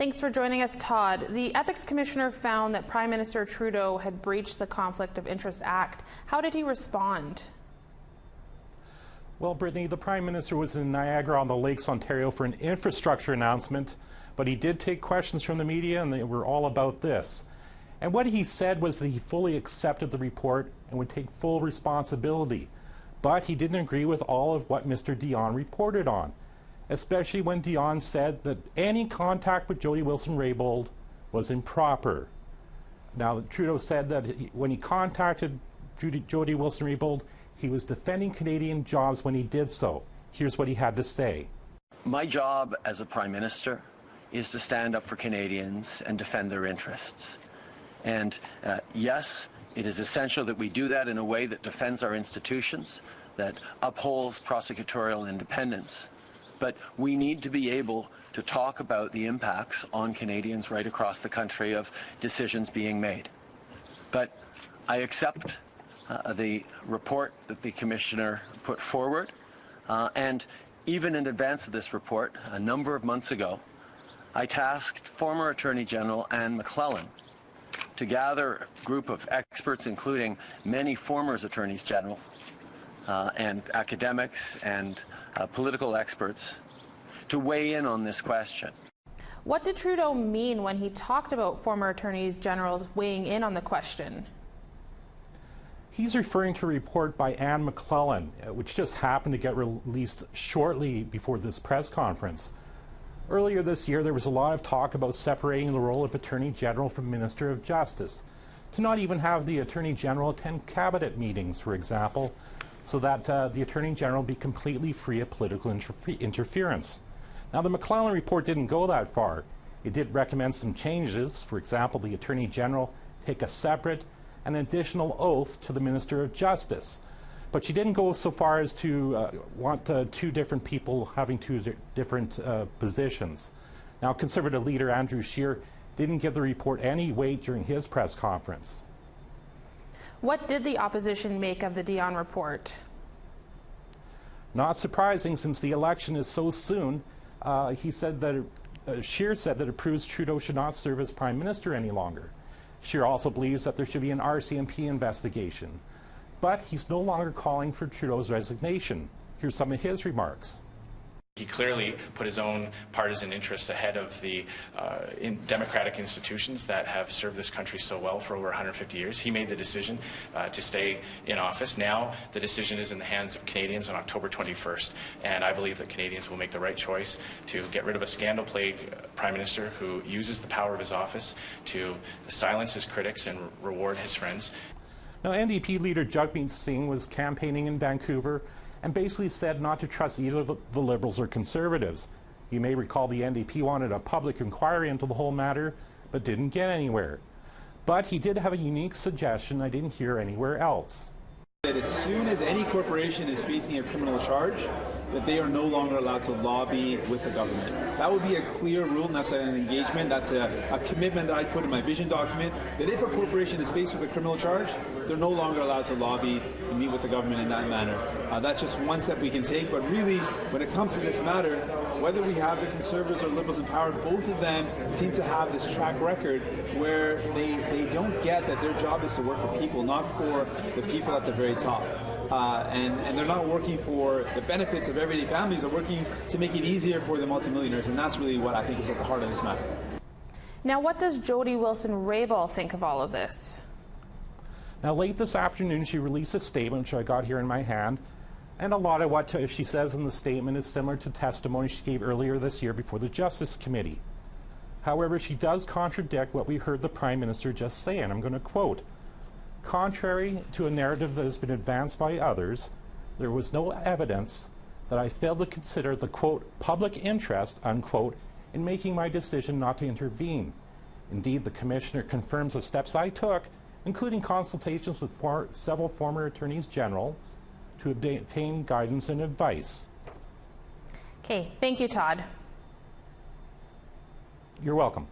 Thanks for joining us, Todd. The Ethics Commissioner found that Prime Minister Trudeau had breached the Conflict of Interest Act. How did he respond? Well, Brittany, the Prime Minister was in Niagara-on-the-Lakes, Ontario for an infrastructure announcement, but he did take questions from the media and they were all about this. And what he said was that he fully accepted the report and would take full responsibility. But he didn't agree with all of what Mr. Dion reported on, especially when Dion said that any contact with Jody Wilson-Raybould was improper. Now, Trudeau said that when he contacted Jody Wilson-Raybould, he was defending Canadian jobs when he did so. Here's what he had to say. My job as a Prime Minister is to stand up for Canadians and defend their interests. And yes, it is essential that we do that in a way that defends our institutions, that upholds prosecutorial independence. But we need to be able to talk about the impacts on Canadians right across the country of decisions being made. But I accept the report that the Commissioner put forward, and even in advance of this report, a number of months ago, I tasked former Attorney General Anne McClellan to gather a group of experts, including many former Attorneys General and academics and political experts, to weigh in on this question. What did Trudeau mean when he talked about former attorneys generals weighing in on the question? He's referring to a report by Anne McClellan, which just happened to get released shortly before this press conference. Earlier this year, there was a lot of talk about separating the role of Attorney General from Minister of Justice, to not even have the Attorney General attend cabinet meetings, for example, so that the Attorney General be completely free of political interference. Now, the McClellan report didn't go that far. It did recommend some changes. For example, the Attorney General take a separate and additional oath to the Minister of Justice. But she didn't go so far as to want two different people having two different positions. Now, Conservative leader Andrew Scheer didn't give the report any weight during his press conference. What did the opposition make of the Dion report? Not surprising, since the election is so soon. He said that Scheer said that it proves Trudeau should not serve as Prime Minister any longer. Scheer also believes that there should be an RCMP investigation. But he's no longer calling for Trudeau's resignation. Here's some of his remarks. He clearly put his own partisan interests ahead of the democratic institutions that have served this country so well for over 150 years. He made the decision to stay in office. Now the decision is in the hands of Canadians on October 21st, and I believe that Canadians will make the right choice to get rid of a scandal-plagued Prime Minister who uses the power of his office to silence his critics and reward his friends. Now, NDP leader Jagmeet Singh was campaigning in Vancouver and basically said not to trust either the Liberals or Conservatives. You may recall the NDP wanted a public inquiry into the whole matter, but didn't get anywhere. But he did have a unique suggestion I didn't hear anywhere else. That as soon as any corporation is facing a criminal charge, that they are no longer allowed to lobby with the government. That would be a clear rule, and that's an engagement, that's a commitment that I put in my vision document, that if a corporation is faced with a criminal charge, they're no longer allowed to lobby and meet with the government in that manner. That's just one step we can take, but really, when it comes to this matter, whether we have the Conservatives or Liberals in power, both of them seem to have this track record where they don't get that their job is to work for people, not for the people at the very top. And they're not working for the benefits of everyday families, they're working to make it easier for the multimillionaires, and that's really what I think is at the heart of this matter. Now, what does Jody Wilson-Raybould think of all of this? Now, late this afternoon, she released a statement, which I got here in my hand, and a lot of what she says in the statement is similar to testimony she gave earlier this year before the Justice Committee. However, she does contradict what we heard the Prime Minister just say, and I'm going to quote, "Contrary to a narrative that has been advanced by others, there was no evidence that I failed to consider the, quote, public interest, unquote, in making my decision not to intervene. Indeed, the Commissioner confirms the steps I took, including consultations with several former Attorneys General, to obtain guidance and advice." Okay, thank you, Todd. You're welcome.